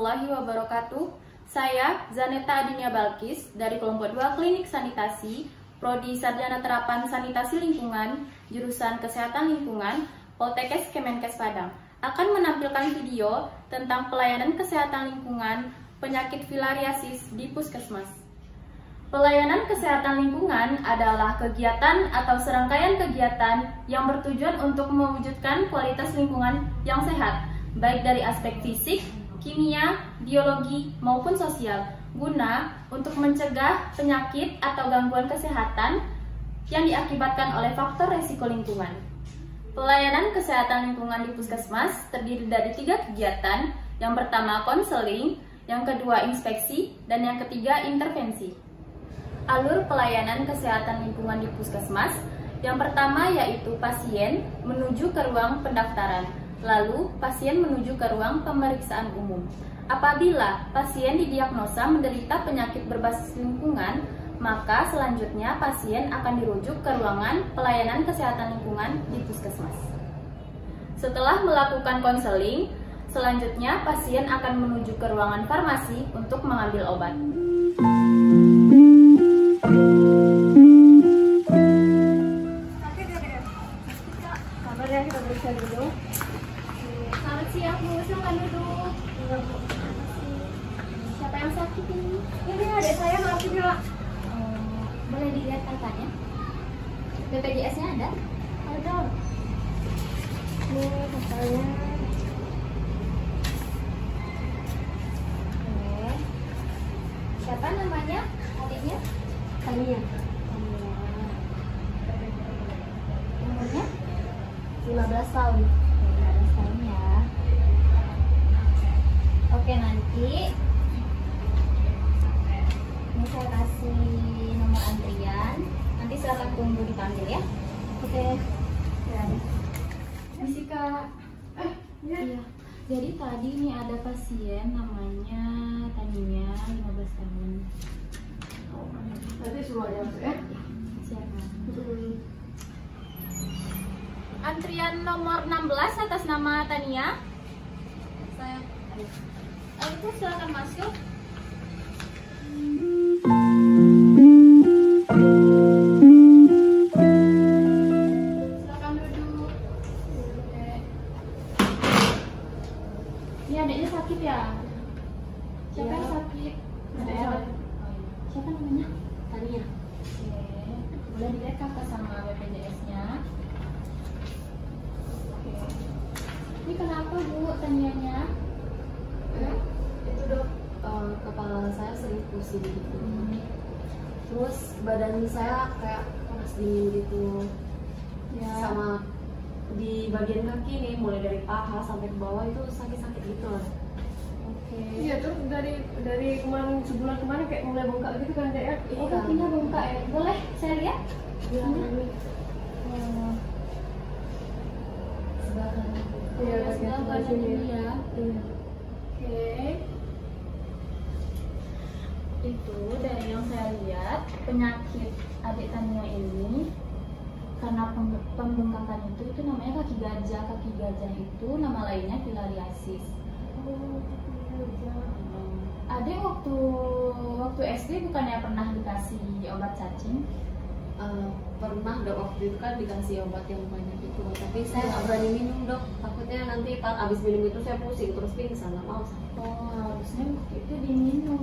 warahmatullahi wabarakatuh. Saya Zaneta Adinia Balkis dari kelompok 2 Klinik Sanitasi, Prodi Sarjana Terapan Sanitasi Lingkungan, Jurusan Kesehatan Lingkungan, Poltekkes Kemenkes Padang, akan menampilkan video tentang pelayanan kesehatan lingkungan penyakit filariasis di Puskesmas. Pelayanan kesehatan lingkungan adalah kegiatan atau serangkaian kegiatan yang bertujuan untuk mewujudkan kualitas lingkungan yang sehat, baik dari aspek fisik, kimia, biologi, maupun sosial, guna untuk mencegah penyakit atau gangguan kesehatan yang diakibatkan oleh faktor resiko lingkungan. Pelayanan kesehatan lingkungan di Puskesmas terdiri dari 3 kegiatan, yang pertama konseling, yang kedua inspeksi, dan yang ketiga intervensi. Alur pelayanan kesehatan lingkungan di Puskesmas, yang pertama yaitu pasien menuju ke ruang pendaftaran, lalu pasien menuju ke ruang pemeriksaan umum. Apabila pasien didiagnosa menderita penyakit berbasis lingkungan, maka selanjutnya pasien akan dirujuk ke ruangan pelayanan kesehatan lingkungan di Puskesmas. Setelah melakukan konseling, selanjutnya pasien akan menuju ke ruangan farmasi untuk mengambil obat. Kabarnya kita periksa dulu. Selamat siang Bu, silakan duduk. Siapa yang sakit ini? Ini adik saya masuk ya. Boleh dilihat katanya? BPJS-nya ada? Ada. Ini katanya. Siapa namanya adiknya? Tania. Umurnya? 15 tahun. 15 tahun ya. Oke, nanti ini saya kasih nomor antrian. Nanti silakan tunggu dipanggil ya. Oke. Ya. Misi Kak. Iya. Jadi tadi ini ada pasien namanya Tania, 15 tahun. Nanti semua aja masuk ya. Siapa? Antrian nomor 16 atas nama Tania. Saya. Itu silakan masuk. Silakan duduk. Ini adiknya sakit ya? Siapa yang sakit? Siapa namanya? Tania. Oke. Boleh dilihat kakak sama BPJS-nya. Oke. Ini kenapa Bu Tanianya? Itu dok, kepala saya sering pusing gitu. Terus badan saya kayak panas dingin gitu. Ya. Sama di bagian kaki nih, mulai dari paha sampai ke bawah itu sakit-sakit gitu lah. Oke. Iya, terus dari kemarin sebulan kemarin kayak mulai bengkak gitu kan Dek ya? Oh, kakinya bengkak ya? Boleh saya lihat? Iya. Oh. Sebelah kanan. Iya, Oh, bagian sebelah sebelah kanan sini. ini ya. Iya. Oke. Itu dari yang saya lihat, penyakit adik Tania ini karena pembengkakan itu namanya kaki gajah. Kaki gajah itu nama lainnya filariasis. Adik waktu SD bukannya pernah dikasih obat cacing? Pernah dok, waktu itu kan dikasih obat yang banyak itu, tapi saya nggak berani minum dok, takutnya nanti pas abis minum itu saya pusing terus pingsan, nggak mau. Oh, harusnya waktu itu diminum.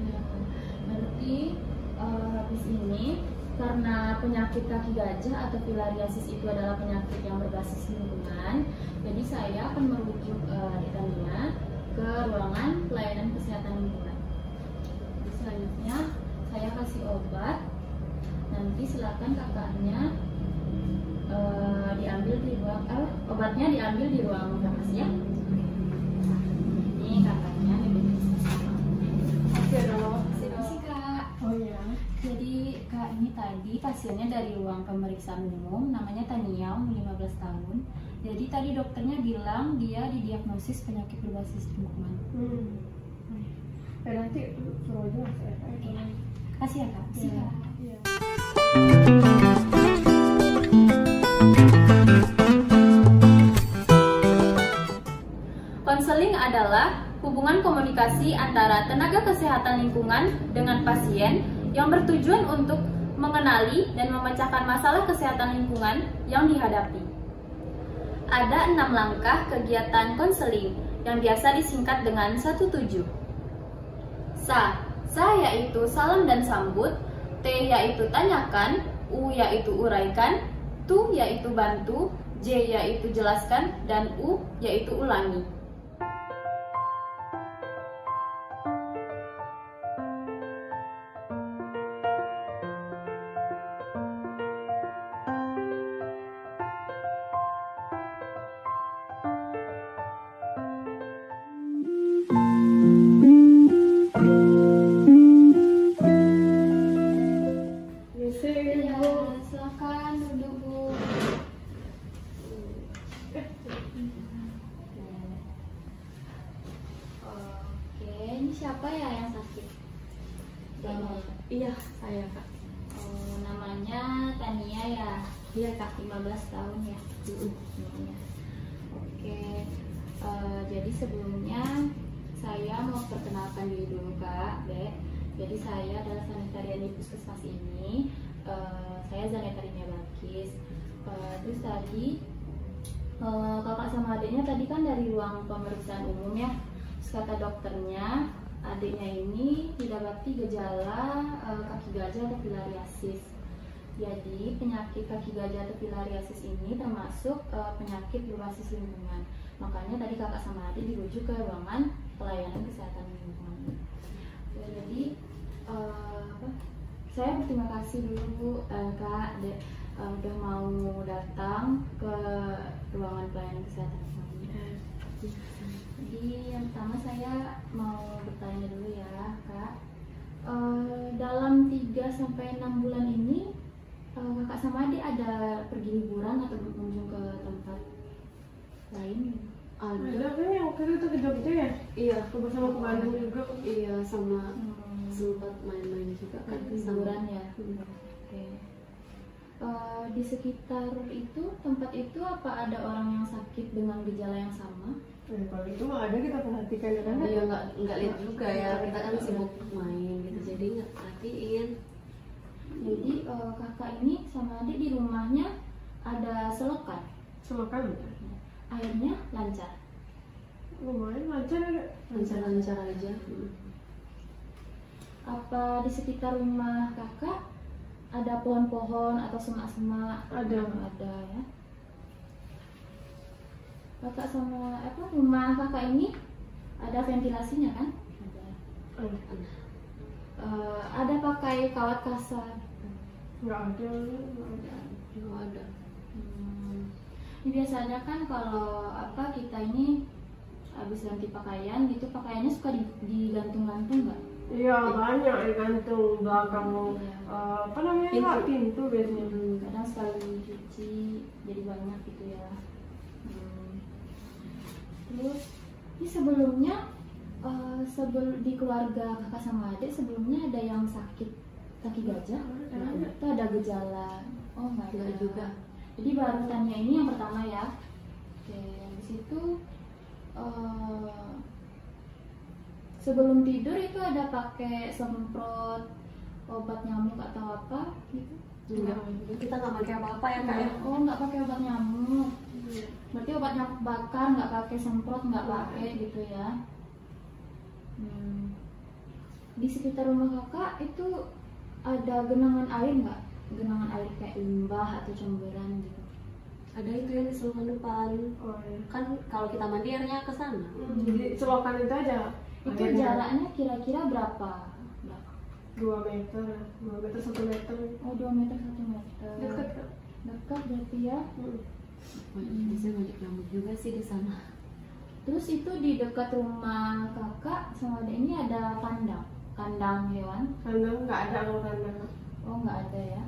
Ya. Berarti habis ini karena penyakit kaki gajah atau filariasis itu adalah penyakit yang berbasis lingkungan, jadi saya akan merujuk adik Tania ke ruangan pelayanan kesehatan lingkungan. Jadi selanjutnya saya kasih obat. Nanti silakan kakaknya diambil di ruang obatnya diambil di ruang farmasi ya. Ini kakaknya Oke dong. Permisi Kak. Oh iya. Jadi Kak, ini tadi pasiennya dari ruang pemeriksaan umum, namanya Tania, umur 15 tahun. Jadi tadi dokternya bilang dia didiagnosis penyakit berbasis lingkungan. Nanti suruh aja masuk ya. Oke. Kasih ya Kak. Kasih Kak. Iya. Konseling adalah hubungan komunikasi antara tenaga kesehatan lingkungan dengan pasien yang bertujuan untuk mengenali dan memecahkan masalah kesehatan lingkungan yang dihadapi. Ada 6 langkah kegiatan konseling yang biasa disingkat dengan 17. Sa yaitu salam dan sambut, T yaitu tanyakan, U yaitu uraikan, Tu yaitu bantu, J yaitu jelaskan, dan U yaitu ulangi. Ya, silakan duduk, Bu. Oke, ini siapa ya yang sakit? Iya, saya Kak. Oh, namanya Tania ya? Iya Kak. 15 tahun ya? Namanya. Oke, jadi sebelumnya saya mau perkenalkan diri dulu Kak, Dek. Jadi saya adalah sanitarian di puskesmas ini. Saya Zanetarinya Balkis. Terus tadi kakak sama adiknya tadi kan dari ruang pemeriksaan umum ya. Terus kata dokternya adiknya ini didapati gejala kaki gajah atau filariasis. Jadi penyakit kaki gajah atau filariasis ini termasuk penyakit berbasis lingkungan. Makanya tadi kakak sama adik dirujuk ke ruangan pelayanan kesehatan lingkungan. Jadi saya berterima kasih dulu Kak Dek, udah mau datang ke ruangan pelayanan kesehatan lingkungan. Jadi yang pertama saya mau bertanya dulu ya Kak, dalam 3-6 bulan ini kakak sama adik ada pergi liburan atau berkunjung ke tempat lain? Ada kan yang waktu itu ke Jogja ya? Iya, Sama ke Bandung juga. iya sama sempat main-main juga kan Liburan ya. Oke. Di sekitar itu tempat itu apa ada orang yang sakit dengan gejala yang sama? Kalau itu mah ada, kita perhatikan ya kan? Iya, nggak lihat juga ya, kita kan sibuk main gitu, jadi nggak perhatiin. Jadi kakak ini sama adik di rumahnya ada selokan, Semakan airnya lancar. lumayan lancar ada. Lancar-lancar aja. Apa di sekitar rumah kakak ada pohon-pohon atau semak-semak? Ada. Ada ya. Kakak sama rumah kakak ini ada ventilasinya kan? Ada. Ada pakai kawat kasar? Nggak ada. Nggak ada. Ini biasanya kan kalau kita ini habis ganti pakaian gitu, pakaiannya suka digantung-gantung nggak? Iya, banyak ya gantung belakang apa namanya Pintu. Kak? Pintu biasanya. Kadang sekali cuci jadi banyak gitu ya. Terus ini sebelumnya di keluarga kakak sama adik sebelumnya ada yang sakit kaki gajah? Itu ada gejala? Oh nggak ada juga. Jadi baru tanya ini yang pertama ya. Oke, habis itu sebelum tidur itu ada pakai semprot obat nyamuk atau apa gitu? Enggak, kita nggak pakai apa-apa ya Kak ya. Oh nggak pakai obat nyamuk. Berarti obat nyamuk bakar nggak pakai semprot, nggak pakai gitu ya. Di sekitar rumah kakak itu ada genangan air nggak? Genangan air kayak limbah atau cemburan gitu? Ada itu yang di selokan depan. Oh iya. Kan kalau kita mandi airnya ke sana. Jadi selokan itu aja. Itu airnya jaraknya kira-kira berapa? 2 meter, 2 meter 1 meter. Oh 2 meter 1 meter. Dekat Kak. Dekat berarti ya. Biasanya banyak nyamuk juga sih di sana. Terus itu di dekat rumah kakak sama adik ini ada kandang hewan? Kandang nggak ada kalau kandang. Oh nggak ada ya.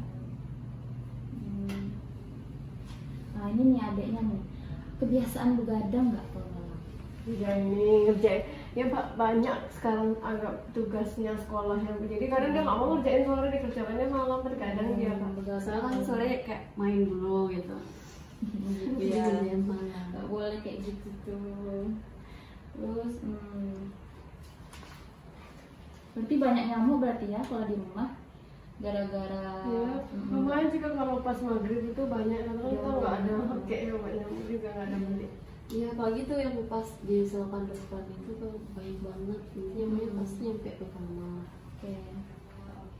Nah ini nih adiknya nih, kebiasaan begadang nggak kalau malam? Ya ini ngerjain, ya Pak, banyak sekarang agak tugasnya sekolah yang jadi kadang dia nggak mau ngerjain sore, dikerjakannya malam, terkadang dia Pak. Soalnya kan sore kayak main dulu gitu. Iya. Jadi malam. Nggak boleh kayak gitu tuh. Terus berarti banyak nyamuk berarti ya kalau di rumah gara-gara Ya, lumayan sih kan kalau pas maghrib itu banyak, karena kita nggak ada pakai obat nyamuk juga, nggak ada beli. Iya, apalagi tuh yang pas di selokan depan itu tuh baik banget, nyamuknya pasti nyampe ke kamar. Oke.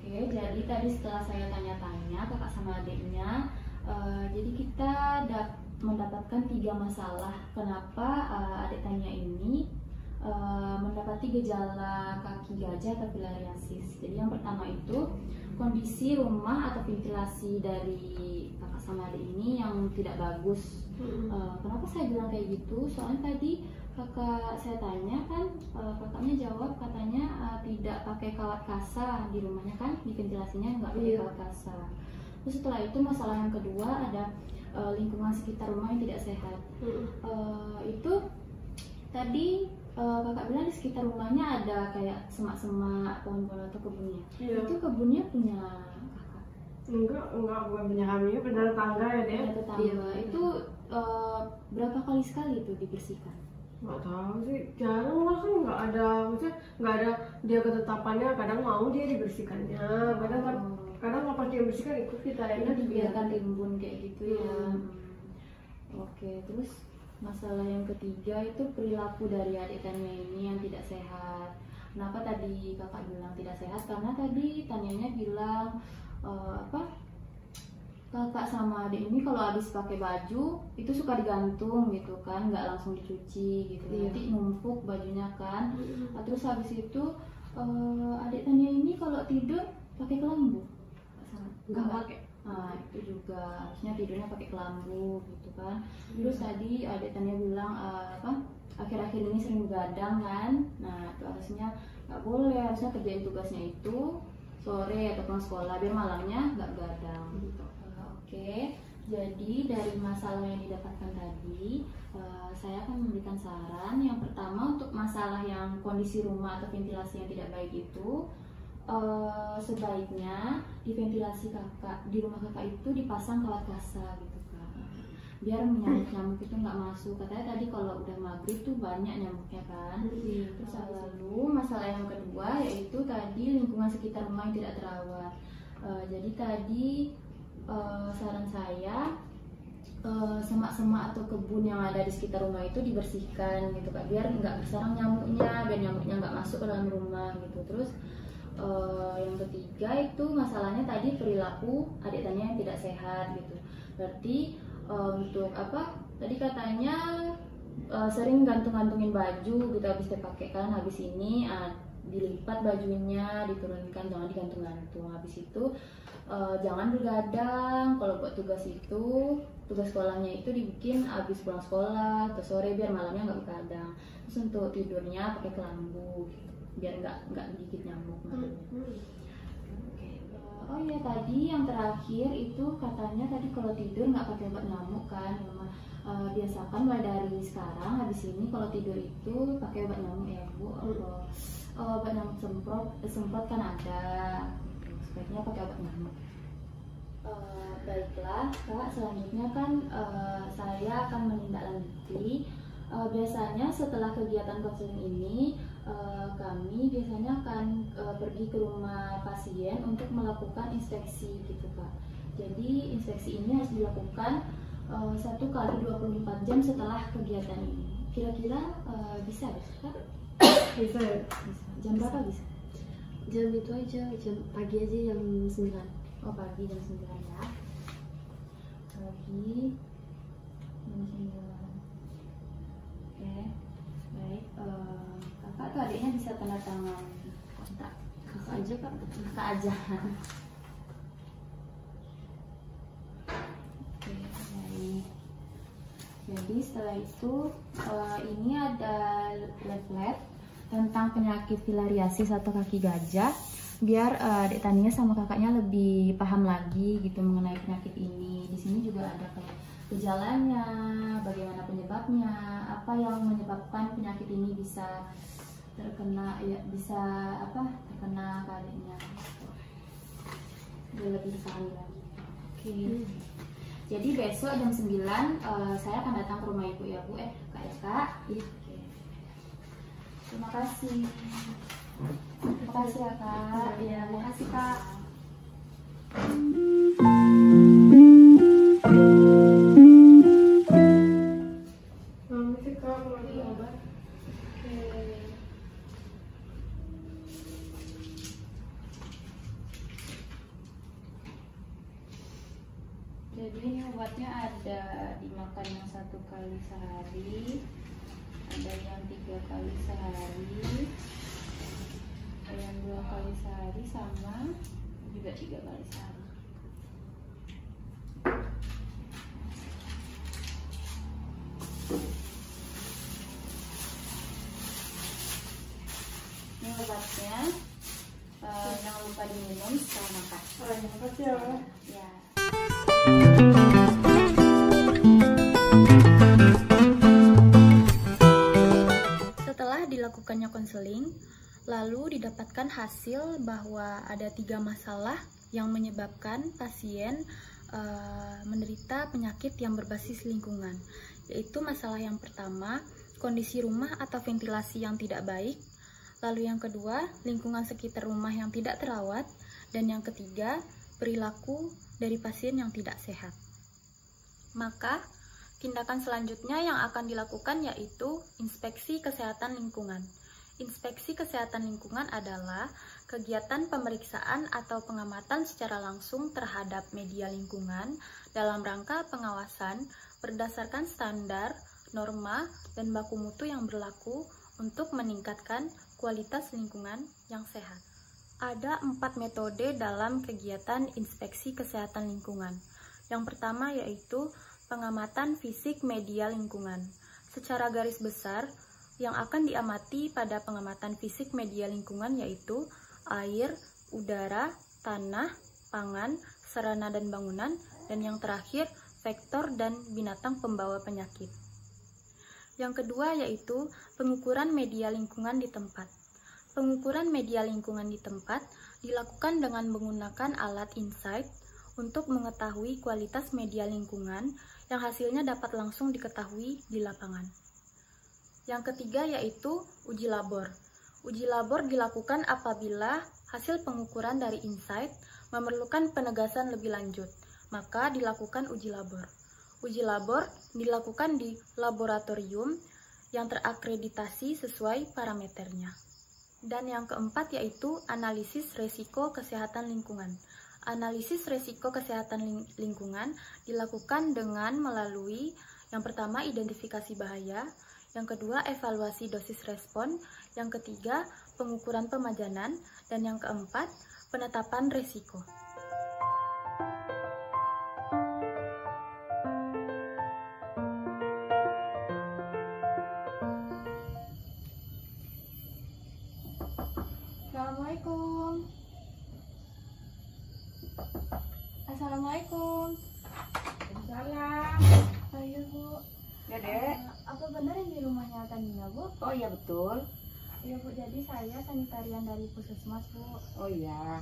Oke, jadi tadi setelah saya tanya-tanya kakak sama adiknya, jadi kita mendapatkan 3 masalah kenapa adik tanya ini mendapati gejala kaki gajah atau filariasis. Jadi yang pertama itu kondisi rumah atau ventilasi dari kakak sama adik ini yang tidak bagus. Kenapa saya bilang kayak gitu? Soalnya tadi kakak saya tanya kan, kakaknya jawab katanya tidak pakai kawat kasa di rumahnya kan, di ventilasinya nggak pakai kawat kasa. Terus setelah itu masalah yang kedua ada lingkungan sekitar rumah yang tidak sehat. Itu tadi kakak bilang di sekitar rumahnya ada kayak semak-semak, pohon-pohon atau kebunnya. Itu kebunnya punya kakak? Enggak, bukan punya kami, benar tetangga ya deh. Ada tetangga. Itu berapa kali sekali itu dibersihkan? Nggak tahu sih, jarang lah, kan nggak ada, maksudnya nggak ada dia ketetapannya. Kadang mau dia dibersihkannya, kadang nggak pas dia bersihkan ikut kita ya. Dibiarkan rimbun kayak gitu ya. Oke, terus masalah yang ketiga itu perilaku dari adik Tania ini yang tidak sehat. Kenapa tadi kakak bilang tidak sehat? Karena tadi Tanianya bilang kakak sama adik ini kalau habis pakai baju itu suka digantung gitu kan, nggak langsung dicuci gitu. Nanti numpuk bajunya kan. Terus habis itu adik Tania ini kalau tidur pakai kelambu. Nggak pakai. Nah, itu juga harusnya tidurnya pakai kelambu gitu kan. Terus tadi adik Tania bilang akhir-akhir ini sering begadang kan. Nah, itu harusnya nggak boleh, harusnya kerjain tugasnya itu sore atau pulang sekolah biar malamnya nggak begadang gitu. Oke, jadi dari masalah yang didapatkan tadi saya akan memberikan saran. Yang pertama untuk masalah yang kondisi rumah atau ventilasi yang tidak baik itu, sebaiknya di ventilasi kakak, di rumah kakak itu dipasang kawat kasa gitu kan, biar nyamuk itu nggak masuk. Katanya tadi kalau udah maghrib tuh banyak nyamuknya kan. Terus lalu masalah yang kedua yaitu tadi lingkungan sekitar rumah yang tidak terawat. Jadi tadi saran saya semak-semak atau kebun yang ada di sekitar rumah itu dibersihkan gitu kan, biar nggak bersarang nyamuknya, biar nyamuknya nggak masuk ke dalam rumah gitu. Terus yang ketiga itu masalahnya tadi perilaku adik Tania yang tidak sehat gitu. Berarti untuk apa? Tadi katanya sering gantung-gantungin baju gitu habis dipakai kan, habis ini dilipat bajunya, diturunkan, jangan digantung-gantung. Habis itu jangan begadang. Kalau buat tugas sekolahnya itu dibikin habis pulang sekolah atau sore biar malamnya nggak begadang. Terus untuk tidurnya pakai kelambu gitu, biar nggak digigit nyamuk. Oh iya, tadi yang terakhir itu katanya tadi kalau tidur nggak pakai obat nyamuk kan. Biasakan mulai dari sekarang habis ini kalau tidur itu pakai obat nyamuk ya Bu. Obat nyamuk semprot kan ada, sebaiknya pakai obat nyamuk. Baiklah Kak, selanjutnya kan saya akan menindaklanjuti. Biasanya setelah kegiatan konseling ini kami biasanya akan pergi ke rumah pasien untuk melakukan inspeksi gitu Kak. Jadi inspeksi ini harus dilakukan 1 kali 24 jam setelah kegiatan ini. Kira-kira bisa Kak? Bisa ya? Bisa. Jam berapa bisa? Jam itu aja, jam pagi aja jam 9. Oh pagi jam 9 ya. Pagi jam 9. Oke, baik. Kakak tuh adiknya bisa tanda tangan kontak. Kakak aja Kak. Kakak aja. Oke, baik. Jadi setelah itu ini ada leaflet tentang penyakit filariasis atau kaki gajah, biar adik Tania sama kakaknya lebih paham lagi gitu mengenai penyakit ini. Di sini juga ada kayak gejalanya, bagaimana penyebabnya, apa yang menyebabkan penyakit ini bisa terkena terkena ke adiknya. Dia lebih paham lagi. Oke. Jadi besok jam 9 saya akan datang ke rumah ibu ya Bu. Kak ya Kak. Iya. Terima kasih. Terima kasih ya Kak. Iya, makasih Kak. Permisi Kak, mau ambil obat. Jadi ini obatnya ada dimakan yang 1 kali sehari, ada yang 3 kali sehari, ada yang 2 kali sehari, sama juga 3 kali sehari. Ini obatnya, jangan lupa diminum setelah makan. Terima kasih ya. Ya. Setelah dilakukannya konseling, lalu didapatkan hasil bahwa ada 3 masalah yang menyebabkan pasien menderita penyakit yang berbasis lingkungan, yaitu masalah yang pertama, kondisi rumah atau ventilasi yang tidak baik, lalu yang kedua, lingkungan sekitar rumah yang tidak terawat, dan yang ketiga, perilaku dari pasien yang tidak sehat. Maka, tindakan selanjutnya yang akan dilakukan yaitu inspeksi kesehatan lingkungan. Inspeksi kesehatan lingkungan adalah kegiatan pemeriksaan atau pengamatan secara langsung terhadap media lingkungan dalam rangka pengawasan berdasarkan standar, norma, dan baku mutu yang berlaku untuk meningkatkan kualitas lingkungan yang sehat. Ada 4 metode dalam kegiatan inspeksi kesehatan lingkungan. Yang pertama yaitu pengamatan fisik media lingkungan. Secara garis besar, yang akan diamati pada pengamatan fisik media lingkungan yaitu air, udara, tanah, pangan, sarana dan bangunan, dan yang terakhir, vektor dan binatang pembawa penyakit. Yang kedua yaitu pengukuran media lingkungan di tempat. Pengukuran media lingkungan di tempat dilakukan dengan menggunakan alat insight untuk mengetahui kualitas media lingkungan yang hasilnya dapat langsung diketahui di lapangan. Yang ketiga yaitu uji labor. Uji labor dilakukan apabila hasil pengukuran dari insight memerlukan penegasan lebih lanjut, maka dilakukan uji labor. Uji labor dilakukan di laboratorium yang terakreditasi sesuai parameternya. Dan yang keempat yaitu analisis resiko kesehatan lingkungan. Analisis resiko kesehatan lingkungan dilakukan dengan melalui yang pertama identifikasi bahaya, yang kedua evaluasi dosis respon, yang ketiga pengukuran pemajanan, dan yang keempat penetapan resiko. Assalamualaikum. Assalamualaikum. Salam. Ayo Bu. Ya Dek. Apa benar yang di rumahnya Tania Bu? Oh iya betul. Iya Bu, jadi saya sanitarian dari Puskesmas Bu. Oh iya.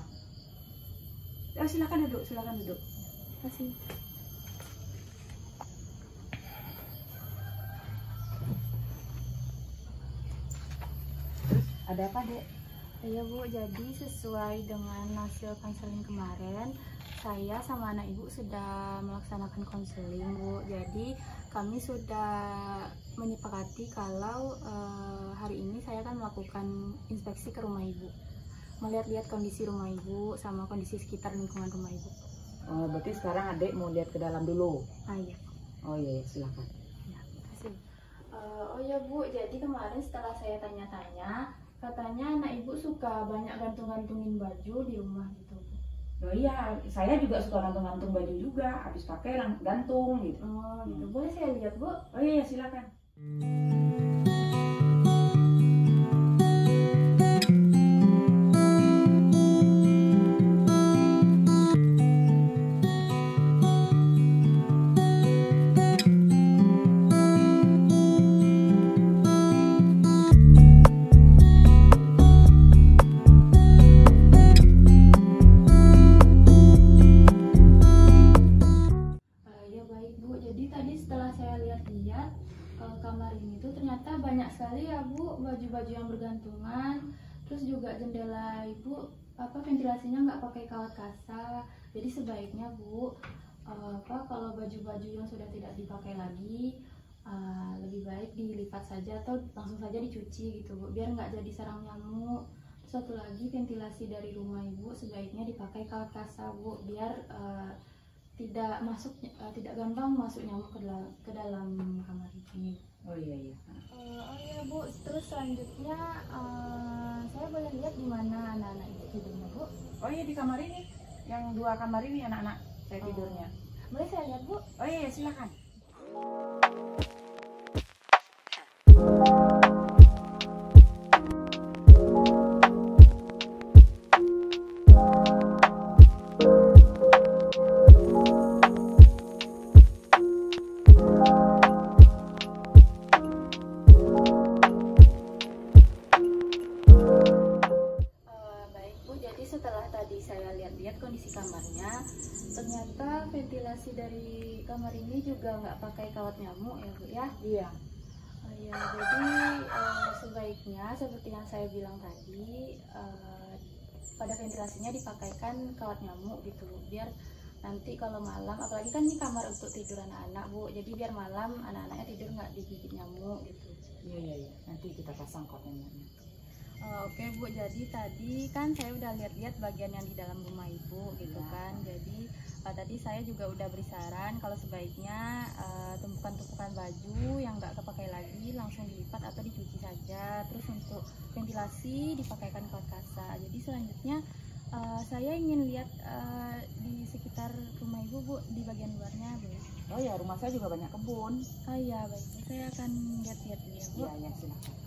Oh silakan duduk, silakan duduk. Terima kasih. Ada apa Dek? Iya Bu, jadi sesuai dengan hasil konseling kemarin, saya sama anak ibu sudah melaksanakan konseling Bu. Jadi kami sudah menyepakati kalau hari ini saya akan melakukan inspeksi ke rumah ibu, melihat-lihat kondisi rumah ibu sama kondisi sekitar lingkungan rumah ibu. Oh berarti sekarang Adek mau lihat ke dalam dulu. Ah iya. Oh iya silakan. Ya, terima kasih. Oh ya Bu, jadi kemarin setelah saya tanya-tanya, katanya anak ibu suka banyak gantung-gantungin baju di rumah gitu Bu. Oh iya, saya juga suka gantung-gantung baju juga, habis pakai gantung gitu. Oh gitu, boleh saya lihat Bu? Oh iya silakan. Ya baik Bu, jadi tadi setelah saya lihat-lihat kamar ini tuh ternyata sekali ya Bu, baju-baju yang bergantungan. Terus juga jendela Ibu ventilasinya nggak pakai kawat kasa. Jadi sebaiknya Bu, kalau baju-baju yang sudah tidak dipakai lagi, lebih baik dilipat saja atau langsung saja dicuci gitu Bu, biar nggak jadi sarang nyamuk. Satu lagi, ventilasi dari rumah Ibu sebaiknya dipakai kawat kasa Bu, biar tidak gampang masuk nyamuk ke dalam kamar ini. Oh iya. Oh iya Bu, terus selanjutnya saya boleh lihat di mana anak-anak itu tidurnya Bu? Oh iya, di kamar ini, yang 2 kamar ini anak-anak saya tidurnya. Boleh saya lihat Bu? Oh iya, silakan. Setelah tadi saya lihat-lihat kondisi kamarnya, ternyata ventilasi dari kamar ini juga nggak pakai kawat nyamuk ya Bu ya? Iya. Ya, jadi sebaiknya seperti yang saya bilang tadi, pada ventilasinya dipakaikan kawat nyamuk gitu Bu, biar nanti kalau malam, apalagi kan ini kamar untuk tidur anak-anak Bu, jadi biar malam anak-anaknya tidur nggak digigit nyamuk gitu. Iya. Nanti kita pasang kawat nyamuknya. Oke Bu, jadi tadi kan saya udah lihat-lihat bagian yang di dalam rumah Ibu gitu kan. Jadi tadi saya juga udah beri saran kalau sebaiknya tumpukan-tumpukan baju yang nggak kepakai lagi langsung dilipat atau dicuci saja. Terus untuk ventilasi dipakaikan kawat kasa. Jadi selanjutnya saya ingin lihat di sekitar rumah Ibu Bu, di bagian luarnya Bu. Oh ya, rumah saya juga banyak kebun. Oh iya, baik. Saya akan lihat-lihat dulu ya Bu. Iya, silakan.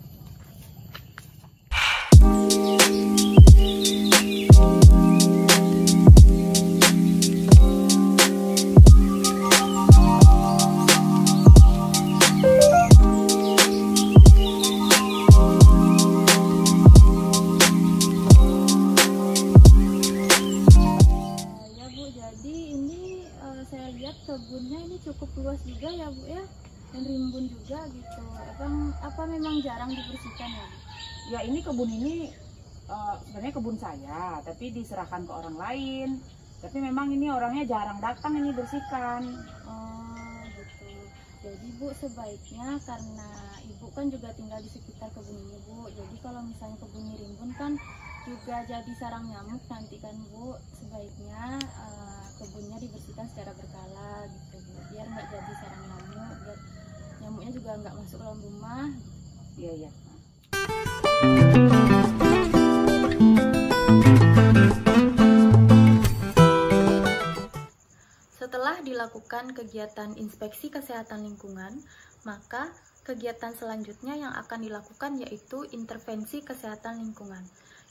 Saya lihat kebunnya ini cukup luas juga ya Bu ya, dan rimbun juga gitu. Apa memang jarang dibersihkan ya Bu? Ya, ini kebun ini sebenarnya kebun saya, tapi diserahkan ke orang lain. Tapi memang ini orangnya jarang datang ini bersihkan. Oh gitu. Jadi Bu, sebaiknya karena Ibu kan juga tinggal di sekitar kebun ini Bu, jadi kalau misalnya kebunnya rimbun kan juga jadi sarang nyamuk nanti kan Bu. Sebaiknya kebunnya dibersihkan secara berkala gitu Bu, biar nggak jadi sarang nyamuk, biar nyamuknya juga nggak masuk dalam rumah. Iya. Setelah dilakukan kegiatan inspeksi kesehatan lingkungan, maka kegiatan selanjutnya yang akan dilakukan yaitu intervensi kesehatan lingkungan.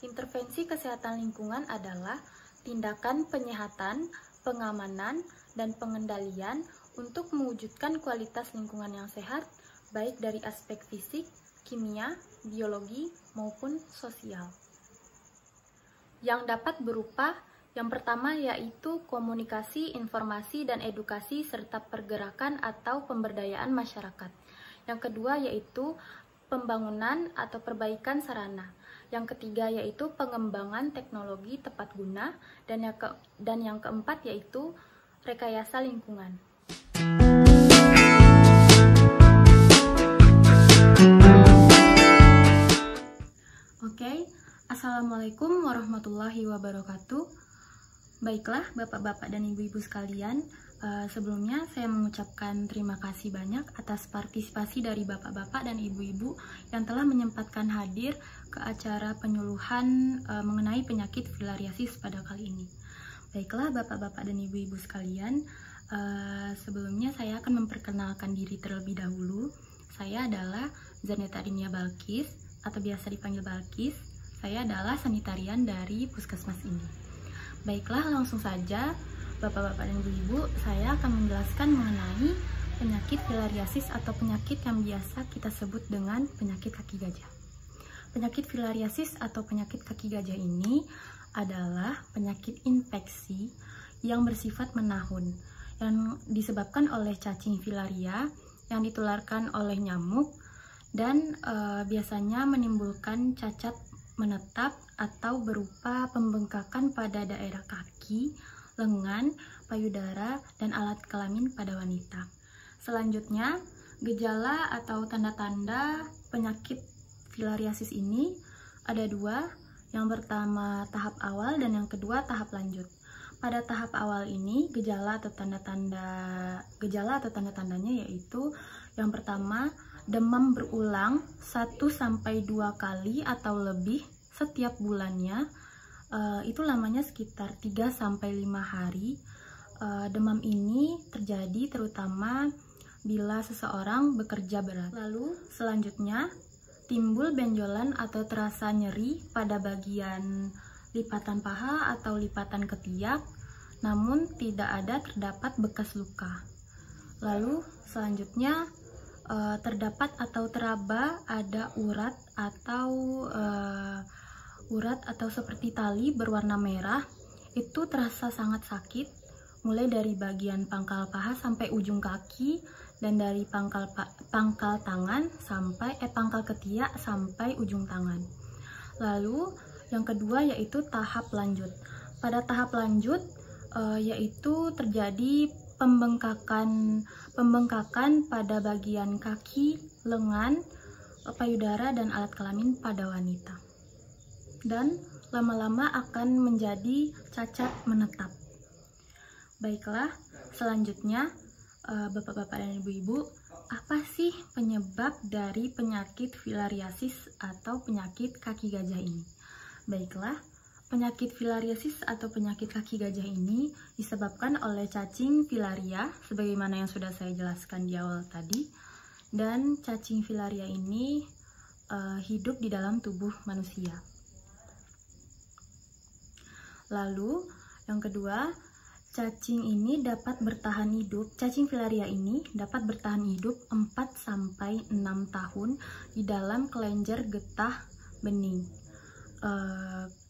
Intervensi kesehatan lingkungan adalah tindakan penyehatan, pengamanan, dan pengendalian untuk mewujudkan kualitas lingkungan yang sehat, baik dari aspek fisik, kimia, biologi, maupun sosial. Yang dapat berupa yang pertama yaitu komunikasi, informasi, dan edukasi serta pergerakan atau pemberdayaan masyarakat. Yang kedua yaitu pembangunan atau perbaikan sarana. Yang ketiga yaitu pengembangan teknologi tepat guna, dan yang keempat yaitu rekayasa lingkungan. Oke, Assalamualaikum warahmatullahi wabarakatuh. Baiklah Bapak-bapak dan Ibu-ibu sekalian, sebelumnya saya mengucapkan terima kasih banyak atas partisipasi dari Bapak-bapak dan Ibu-ibu yang telah menyempatkan hadir ke acara penyuluhan mengenai penyakit filariasis pada kali ini. Baiklah Bapak-bapak dan Ibu-ibu sekalian, sebelumnya saya akan memperkenalkan diri terlebih dahulu. Saya adalah Zaneta Adinia Balkis atau biasa dipanggil Balkis. Saya adalah sanitarian dari puskesmas ini. Baiklah, langsung saja Bapak-bapak dan Ibu-ibu, saya akan menjelaskan mengenai penyakit filariasis atau penyakit yang biasa kita sebut dengan penyakit kaki gajah. Penyakit filariasis atau penyakit kaki gajah ini adalah penyakit infeksi yang bersifat menahun, yang disebabkan oleh cacing filaria yang ditularkan oleh nyamuk dan biasanya menimbulkan cacat menetap atau berupa pembengkakan pada daerah kaki, lengan, payudara, dan alat kelamin pada wanita. Selanjutnya, gejala atau tanda-tanda penyakit filariasis ini ada dua. Yang pertama tahap awal dan yang kedua tahap lanjut. Pada tahap awal ini gejala atau tanda-tandanya yaitu yang pertama demam berulang 1-2 kali atau lebih setiap bulannya. Itu lamanya sekitar 3-5 hari. Demam ini terjadi terutama bila seseorang bekerja berat. Lalu selanjutnya timbul benjolan atau terasa nyeri pada bagian lipatan paha atau lipatan ketiak, namun tidak terdapat bekas luka. Lalu selanjutnya terdapat atau teraba ada urat atau seperti tali berwarna merah. Itu terasa sangat sakit, mulai dari bagian pangkal paha sampai ujung kaki, dan dari pangkal ketiak sampai ujung tangan. Lalu yang kedua yaitu tahap lanjut. Pada tahap lanjut yaitu terjadi pembengkakan pada bagian kaki, lengan, payudara, dan alat kelamin pada wanita. Dan lama-lama akan menjadi cacat menetap. Baiklah, selanjutnya Bapak-bapak dan ibu-ibu, apa sih penyebab dari penyakit filariasis atau penyakit kaki gajah ini? Baiklah, penyakit filariasis atau penyakit kaki gajah ini disebabkan oleh cacing filaria, sebagaimana yang sudah saya jelaskan di awal tadi. Dan cacing filaria ini hidup di dalam tubuh manusia. Lalu, yang kedua, cacing filaria ini dapat bertahan hidup 4-6 tahun di dalam kelenjar getah bening.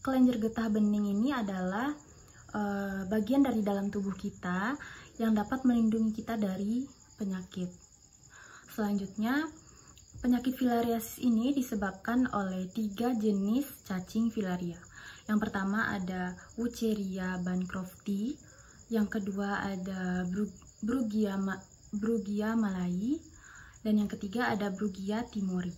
Kelenjar getah bening ini adalah bagian dari dalam tubuh kita yang dapat melindungi kita dari penyakit. Selanjutnya, penyakit filariasis ini disebabkan oleh 3 jenis cacing filaria. Yang pertama ada Wucheria bancrofti, yang kedua ada Brugia malayi, dan yang ketiga ada Brugia timori.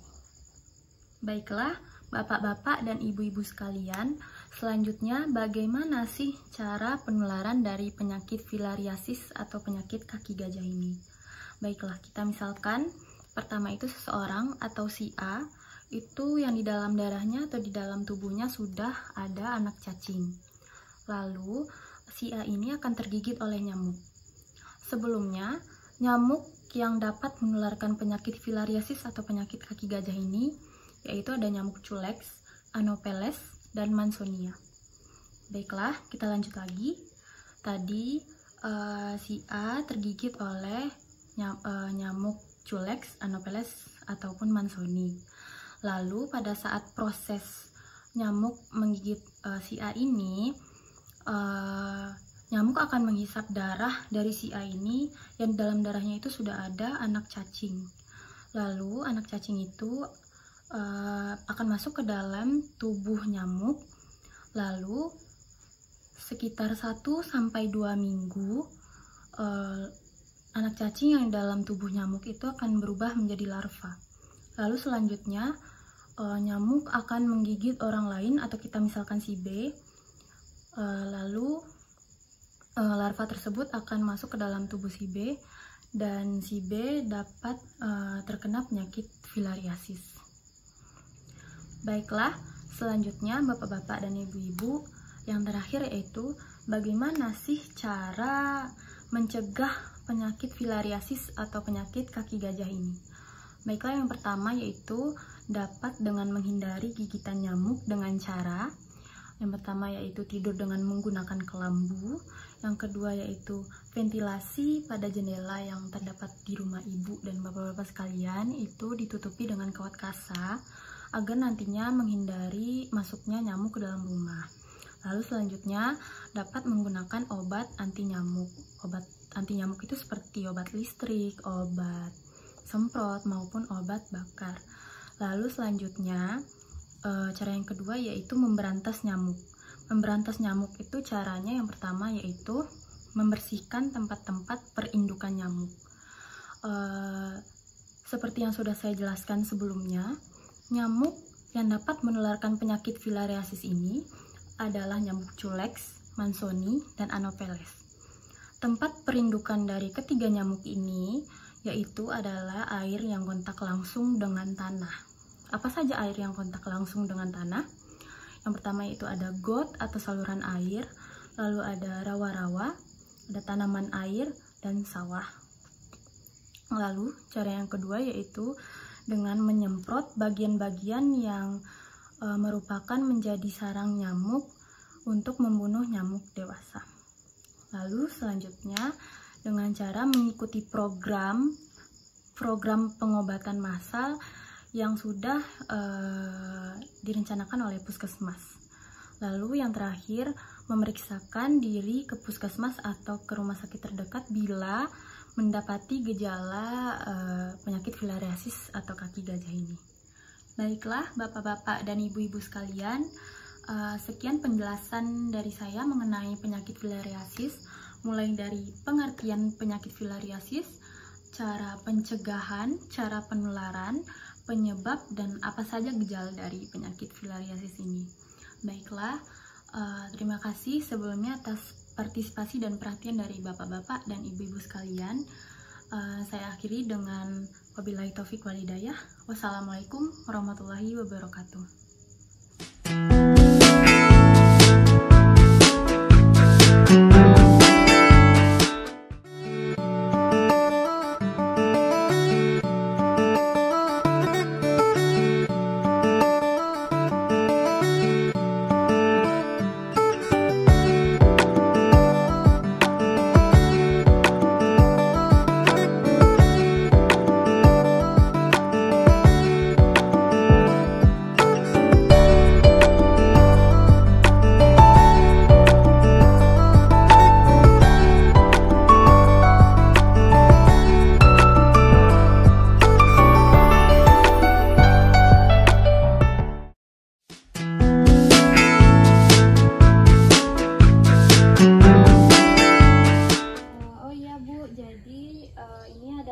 Baiklah, bapak-bapak dan ibu-ibu sekalian, selanjutnya bagaimana sih cara penularan dari penyakit filariasis atau penyakit kaki gajah ini? Baiklah, kita misalkan pertama itu seseorang atau si A itu yang di dalam darahnya atau di dalam tubuhnya sudah ada anak cacing. Lalu si A ini akan tergigit oleh nyamuk. Sebelumnya, nyamuk yang dapat menularkan penyakit filariasis atau penyakit kaki gajah ini yaitu ada nyamuk culex, Anopheles, dan Mansonia. Baiklah, kita lanjut lagi. Tadi si A tergigit oleh nyamuk culex, Anopheles, ataupun Mansoni. Lalu pada saat proses nyamuk menggigit si A ini, nyamuk akan menghisap darah dari si A ini, yang dalam darahnya itu sudah ada anak cacing. Lalu anak cacing itu akan masuk ke dalam tubuh nyamuk. Lalu sekitar 1-2 minggu anak cacing yang dalam tubuh nyamuk itu akan berubah menjadi larva. Lalu selanjutnya nyamuk akan menggigit orang lain, atau kita misalkan si B. Lalu larva tersebut akan masuk ke dalam tubuh si B, dan si B dapat terkena penyakit filariasis. Baiklah, selanjutnya bapak-bapak dan ibu-ibu, yang terakhir yaitu bagaimana sih cara mencegah penyakit filariasis atau penyakit kaki gajah ini? Baiklah, yang pertama yaitu dapat dengan menghindari gigitan nyamuk dengan cara yang pertama yaitu tidur dengan menggunakan kelambu. Yang kedua yaitu ventilasi pada jendela yang terdapat di rumah ibu dan bapak-bapak sekalian itu ditutupi dengan kawat kasa agar nantinya menghindari masuknya nyamuk ke dalam rumah. Lalu selanjutnya dapat menggunakan obat anti nyamuk. Obat anti nyamuk itu seperti obat listrik, obat semprot maupun obat bakar. Lalu selanjutnya cara yang kedua yaitu memberantas nyamuk. Memberantas nyamuk itu caranya yang pertama yaitu membersihkan tempat-tempat perindukan nyamuk. Seperti yang sudah saya jelaskan sebelumnya, nyamuk yang dapat menularkan penyakit filariasis ini adalah nyamuk Culex, Mansoni, dan Anopheles. Tempat perindukan dari ketiga nyamuk ini yaitu adalah air yang kontak langsung dengan tanah. Apa saja air yang kontak langsung dengan tanah? Yang pertama itu ada got atau saluran air, lalu ada rawa-rawa, ada tanaman air, dan sawah. Lalu cara yang kedua yaitu dengan menyemprot bagian-bagian yang merupakan menjadi sarang nyamuk untuk membunuh nyamuk dewasa. Lalu selanjutnya dengan cara mengikuti program pengobatan massal yang sudah direncanakan oleh puskesmas. Lalu yang terakhir memeriksakan diri ke puskesmas atau ke rumah sakit terdekat bila mendapati gejala penyakit filariasis atau kaki gajah ini. Baiklah bapak-bapak dan ibu-ibu sekalian, sekian penjelasan dari saya mengenai penyakit filariasis, mulai dari pengertian penyakit filariasis, cara pencegahan, cara penularan, penyebab, dan apa saja gejala dari penyakit filariasis ini. Baiklah, terima kasih sebelumnya atas partisipasi dan perhatian dari bapak-bapak dan ibu-ibu sekalian. Saya akhiri dengan wabillahi taufik wal hidayah. Wassalamualaikum warahmatullahi wabarakatuh.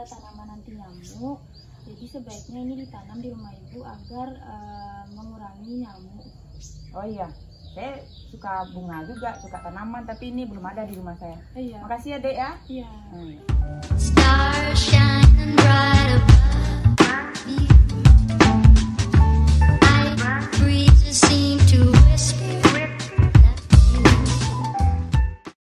Tanaman anti nyamuk, jadi sebaiknya ini ditanam di rumah ibu agar mengurangi nyamuk. Oh iya, saya suka bunga juga, suka tanaman, tapi ini belum ada di rumah saya. Iya. Makasih ya Dek ya. Iya.